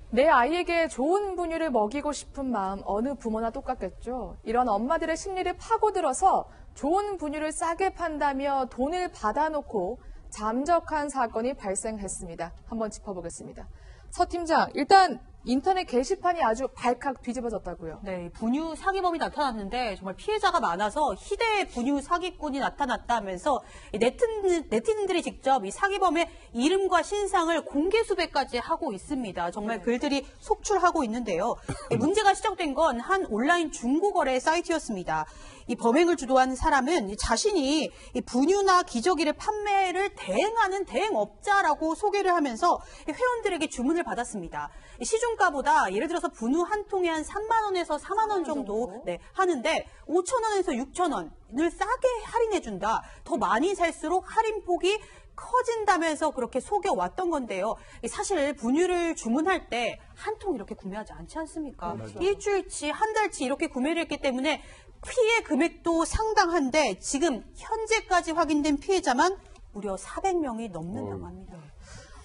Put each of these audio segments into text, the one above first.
내 아이에게 좋은 분유를 먹이고 싶은 마음 어느 부모나 똑같겠죠. 이런 엄마들의 심리를 파고들어서 좋은 분유를 싸게 판다며 돈을 받아놓고 잠적한 사건이 발생했습니다. 한번 짚어보겠습니다. 서 팀장, 일단 인터넷 게시판이 아주 발칵 뒤집어졌다고요. 네, 분유 사기범이 나타났는데 정말 피해자가 많아서 희대의 분유 사기꾼이 나타났다면서 네티즌들이 직접 이 사기범의 이름과 신상을 공개 수배까지 하고 있습니다. 정말 글들이 속출하고 있는데요. 문제가 시작된 건 한 온라인 중고거래 사이트였습니다. 이 범행을 주도한 사람은 자신이 이 분유나 기저귀를 판매를 대행하는 대행업자라고 소개를 하면서 회원들에게 주문을 받았습니다. 시중가보다 예를 들어서 분유 한 통에 한 3만 원에서 4만 원 정도 하는데 5천 원에서 6천 원을 싸게 할인해준다. 더 많이 살수록 할인폭이 커진다면서 그렇게 속여왔던 건데요. 사실 분유를 주문할 때 한 통 이렇게 구매하지 않지 않습니까? 일주일치, 한 달치 이렇게 구매를 했기 때문에 피해 금액도 상당한데 지금 현재까지 확인된 피해자만 무려 400명이 넘는다고 합니다.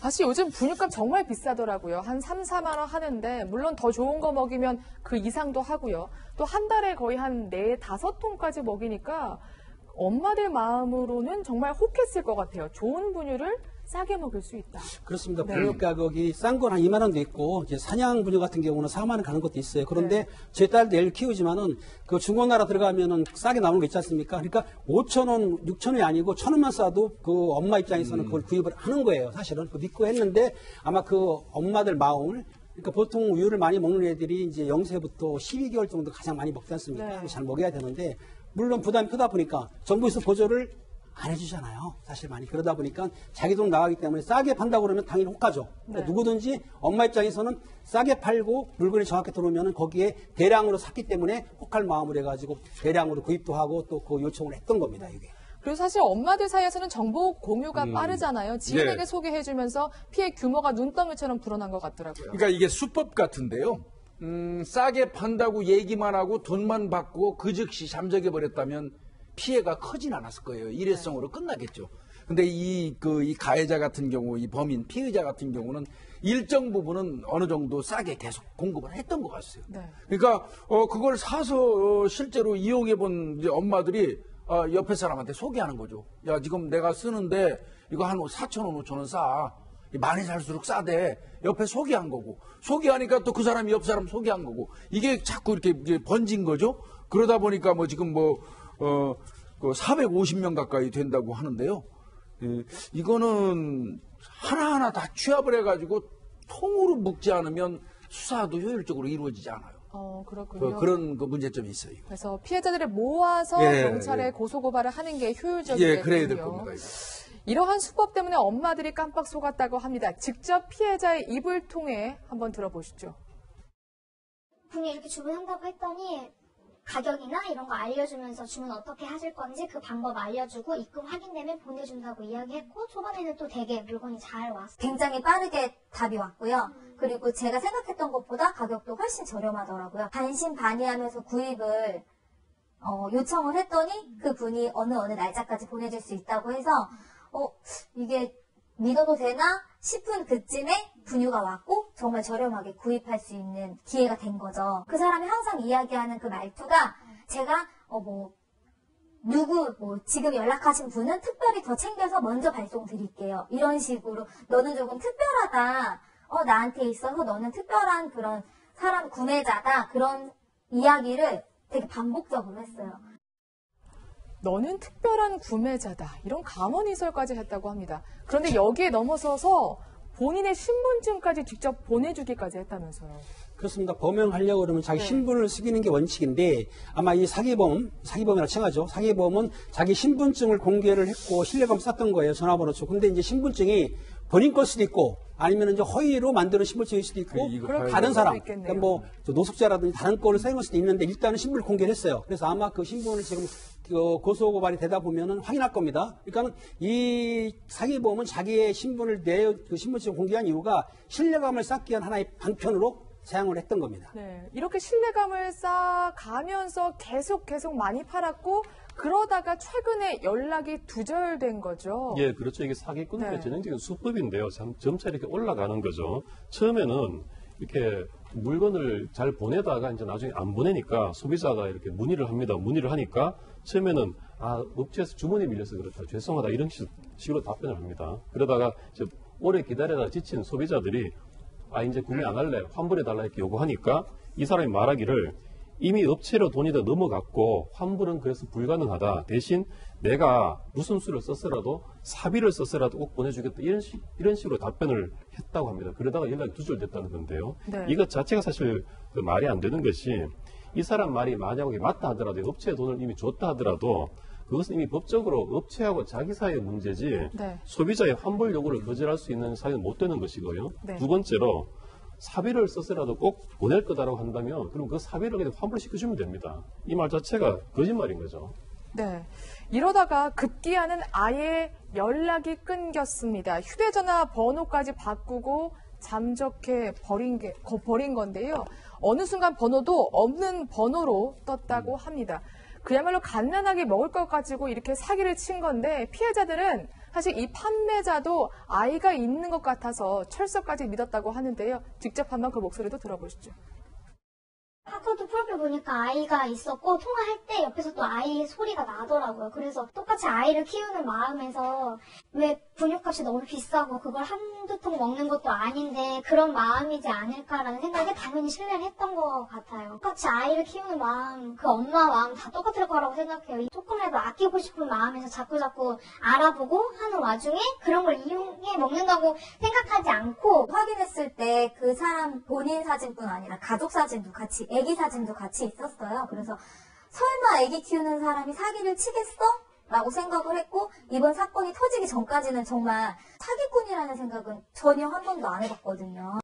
사실 요즘 분유값 정말 비싸더라고요. 한 3, 4만 원 하는데 물론 더 좋은 거 먹이면 그 이상도 하고요. 또 한 달에 거의 한 4, 5통까지 먹이니까 엄마들 마음으로는 정말 혹했을 것 같아요. 좋은 분유를 싸게 먹일 수 있다. 그렇습니다. 분유 가격이 싼 건 한 2만 원도 있고 이제 사냥 분유 같은 경우는 4만 원 가는 것도 있어요. 그런데 제 딸도 애를 키우지만은 그 중고나라 들어가면은 싸게 나오는 거 있지 않습니까? 그러니까 5천 원, 6천 원이 아니고 1천 원만 싸도 그 엄마 입장에서는 그걸 구입을 하는 거예요. 사실은 그 믿고 했는데 아마 그 엄마들 마음을 그러니까 보통 우유를 많이 먹는 애들이 이제 0세부터 12개월 정도 가장 많이 먹지 않습니까? 잘 먹여야 되는데 물론 부담이 크다 보니까 정부에서 보조를 안 해주잖아요. 사실 많이 그러다 보니까 자기 돈 나가기 때문에 싸게 판다고 그러면 당연히 혹하죠. 그러니까 누구든지 엄마 입장에서는 싸게 팔고 물건이 정확히 들어오면 거기에 대량으로 샀기 때문에 혹할 마음을 해가지고 대량으로 구입도 하고 또 그 요청을 했던 겁니다. 이게. 그리고 사실 엄마들 사이에서는 정보 공유가 빠르잖아요. 지인에게 소개해주면서 피해 규모가 눈덩이처럼 불어난 것 같더라고요. 그러니까 이게 수법 같은데요. 싸게 판다고 얘기만 하고 돈만 받고 그 즉시 잠적해버렸다면 피해가 크진 않았을 거예요. 일회성으로 끝나겠죠. 근데 이 가해자 같은 경우, 이 범인, 피의자 같은 경우는 일정 부분은 어느 정도 싸게 계속 공급을 했던 것 같아요. 그러니까, 그걸 사서 실제로 이용해본 이제 엄마들이 옆에 사람한테 소개하는 거죠. 야, 지금 내가 쓰는데 이거 한 4,000원, 5,000원 싸. 많이 살수록 싸대. 옆에 소개한 거고. 소개하니까 또 그 사람이 옆 사람 소개한 거고. 이게 자꾸 이렇게 번진 거죠. 그러다 보니까 뭐 지금 450명 가까이 된다고 하는데요. 이거는 하나하나 다 취합을 해가지고 통으로 묶지 않으면 수사도 효율적으로 이루어지지 않아요. 그렇군요. 그런 그 문제점이 있어요. 그래서 피해자들을 모아서 경찰에 고소고발을 하는 게 효율적이겠군요. 그래야 될 겁니다. 이러한 수법 때문에 엄마들이 깜빡 속았다고 합니다. 직접 피해자의 입을 통해 한번 들어보시죠. 분유 이렇게 주문한다고 했더니 가격이나 이런 거 알려주면서 주문 어떻게 하실 건지 그 방법 알려주고 입금 확인되면 보내준다고 이야기했고 초반에는 또 되게 물건이 잘 왔어요. 굉장히 빠르게 답이 왔고요. 그리고 제가 생각했던 것보다 가격도 훨씬 저렴하더라고요. 반신반의하면서 구입을 요청을 했더니 그 분이 어느 날짜까지 보내줄 수 있다고 해서 이게 믿어도 되나 싶은 그쯤에 분유가 왔고 정말 저렴하게 구입할 수 있는 기회가 된 거죠. 그 사람이 항상 이야기하는 그 말투가 제가 지금 연락하신 분은 특별히 더 챙겨서 먼저 발송 드릴게요. 이런 식으로 너는 조금 특별하다. 나한테 있어서 너는 특별한 그런 사람 구매자다. 그런 이야기를 되게 반복적으로 했어요. 너는 특별한 구매자다. 이런 감언이설까지 했다고 합니다. 그런데 여기에 넘어서서 본인의 신분증까지 직접 보내주기까지 했다면서요. 그렇습니다. 범행하려고 그러면 자기 신분을 숨기는 게 원칙인데 아마 이 사기범이라고 칭하죠. 사기범은 자기 신분증을 공개를 했고 신뢰감 쌓던 거예요. 전화번호죠. 근데 이제 신분증이 본인 걸 수도 있고 아니면 이제 허위로 만드는 신분증일 수도 있고 다른 사람, 그러니까 뭐 노숙자라든지 다른 거를 사용할 수도 있는데 일단은 신분을 공개를 했어요. 그래서 아마 그 신분을 지금 고소고발이 되다 보면은 확인할 겁니다. 그러니까 이 사기범은 자기의 신분을 그 신분증을 공개한 이유가 신뢰감을 쌓기 위한 하나의 방편으로 사용을 했던 겁니다. 네, 이렇게 신뢰감을 쌓아가면서 계속 많이 팔았고 그러다가 최근에 연락이 두절된 거죠. 예, 그렇죠. 이게 사기꾼들의 전형적인 수법인데요. 점차 이렇게 올라가는 거죠. 처음에는 이렇게 물건을 잘 보내다가 이제 나중에 안 보내니까 소비자가 이렇게 문의를 합니다. 문의를 하니까 처음에는 업체에서 주문이 밀려서 그렇다. 죄송하다. 이런 식으로 답변을 합니다. 그러다가 이제 오래 기다리다가 지친 소비자들이 이제 구매 안 할래. 환불해달라 이렇게 요구하니까 이 사람이 말하기를 이미 업체로 돈이 다 넘어갔고 환불은 그래서 불가능하다. 대신 내가 무슨 수를 썼더라도 사비를 썼더라도 꼭 보내주겠다. 이런 식으로 답변을 했다고 합니다. 그러다가 연락이 두절됐다는 건데요. 네. 이것 자체가 사실 말이 안 되는 것이 이 사람 말이 만약에 맞다 하더라도 업체에 돈을 이미 줬다 하더라도 그것은 이미 법적으로 업체하고 자기 사이의 문제지 네. 소비자의 환불 요구를 거절할 수 있는 사유는 못 되는 것이고요. 네. 두 번째로 사비를 써서라도 꼭 보낼 거다라고 한다면 그럼 그 사비를 그냥 환불시켜주면 됩니다. 이 말 자체가 거짓말인 거죠. 네. 이러다가 급기야는 아예 연락이 끊겼습니다. 휴대전화 번호까지 바꾸고 잠적해 버린 건데요. 어느 순간 번호도 없는 번호로 떴다고 합니다. 그야말로 갓난아기 먹을 것 가지고 이렇게 사기를 친 건데 피해자들은 사실 이 판매자도 아이가 있는 것 같아서 철석까지 믿었다고 하는데요. 직접 한번 그 목소리도 들어보시죠. 카카오톡 프로필 보니까 아이가 있었고 통화할 때 옆에서 또 아이 소리가 나더라고요. 그래서 똑같이 아이를 키우는 마음에서 왜 분유값이 너무 비싸고 그걸 한두 통 먹는 것도 아닌데 그런 마음이지 않을까라는 생각에 당연히 신뢰를 했던 것 같아요. 똑같이 아이를 키우는 마음, 그 엄마 마음 다 똑같을 거라고 생각해요. 조금이라도 아끼고 싶은 마음에서 자꾸 알아보고 하는 와중에 그런 걸 이용해 먹는다고 생각하지 않고 확인했을 때 그 사람 본인 사진뿐 아니라 가족 사진도 같이, 애기 사진도 같이 있었어요. 그래서 설마 애기 키우는 사람이 사기를 치겠어? 라고 생각을 했고 이번 사건이 터지기 전까지는 정말 사기꾼이라는 생각은 전혀 한 번도 안 해봤거든요.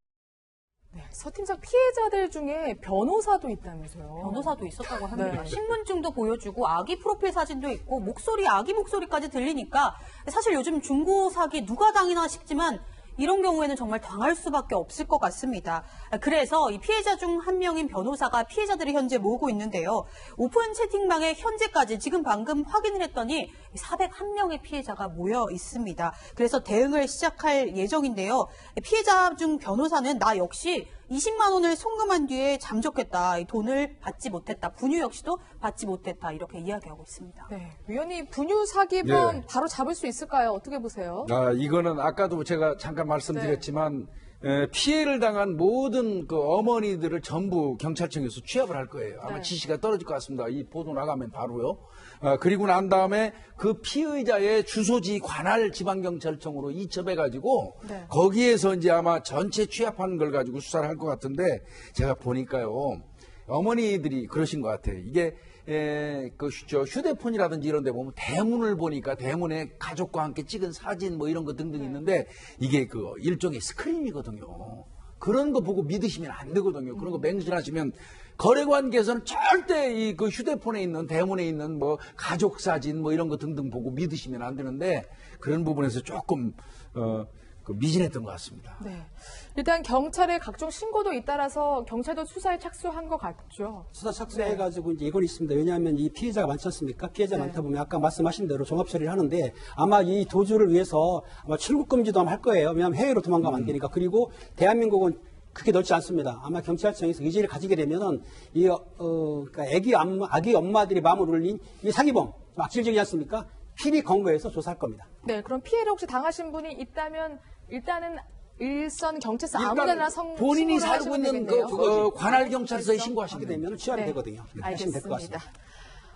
네, 서 팀장 피해자들 중에 변호사도 있다면서요. 변호사도 있었다고 합니다. 네. 신분증도 보여주고 아기 프로필 사진도 있고 아기 목소리까지 들리니까 사실 요즘 중고 사기 누가 당이나 싶지만 이런 경우에는 정말 당할 수밖에 없을 것 같습니다. 그래서 이 피해자 중 한 명인 변호사가 피해자들을 현재 모으고 있는데요. 오픈 채팅방에 현재까지 지금 방금 확인을 했더니 401명의 피해자가 모여 있습니다. 그래서 대응을 시작할 예정인데요. 피해자 중 변호사는 나 역시 20만 원을 송금한 뒤에 잠적했다. 이 돈을 받지 못했다. 분유 역시도 받지 못했다. 이렇게 이야기하고 있습니다. 네, 위원님 분유 사기범 네. 바로 잡을 수 있을까요? 어떻게 보세요? 이거는 아까도 제가 잠깐 말씀드렸지만 피해를 당한 모든 그 어머니들을 전부 경찰청에서 취합을 할 거예요. 아마 네. 지시가 떨어질 것 같습니다. 이 보도 나가면 바로요. 그리고 난 다음에 그 피의자의 주소지 관할 지방경찰청으로 이첩해가지고 네. 거기에서 이제 아마 전체 취합한 걸 가지고 수사를 할 것 같은데 제가 보니까요. 어머니들이 그러신 것 같아요. 이게 휴대폰이라든지 이런 데 보면 대문을 보니까 대문에 가족과 함께 찍은 사진 뭐 이런 거 등등 있는데 이게 그 일종의 스크린이거든요. 그런 거 보고 믿으시면 안 되거든요. 그런 거 맹신하시면 거래관계에서는 절대 이 그 휴대폰에 있는 대문에 있는 뭐 가족 사진 뭐 이런 거 등등 보고 믿으시면 안 되는데 그런 부분에서 조금 미진했던 것 같습니다. 네. 일단 경찰의 각종 신고도 잇따라서 경찰도 수사에 착수한 것 같죠. 수사 착수해가지고 이제 이건 있습니다. 왜냐하면 이 피해자가 많지 않습니까? 피해자 네. 많다 보면 아까 말씀하신 대로 종합 처리를 하는데 아마 이 도주를 위해서 아마 출국 금지도 아마 할 거예요. 왜냐하면 해외로 도망가면 안 되니까. 그리고 대한민국은 그렇게 넓지 않습니다. 아마 경찰청에서 의지를 가지게 되면은 그러니까 아기 엄마들이 마음을 울린 이 사기범 악질적이지 않습니까? 필히 검거해서 조사할 겁니다. 네, 그럼 피해를 혹시 당하신 분이 있다면 일단은 일선 경찰서 아무데나 본인이 신고를 살고 하시면 있는 되겠네요. 그 관할 경찰서에 하게 신고하시면 됩니다. 되면 취합이 네. 되거든요. 네, 하시면 될 것 알겠습니다. 같습니다.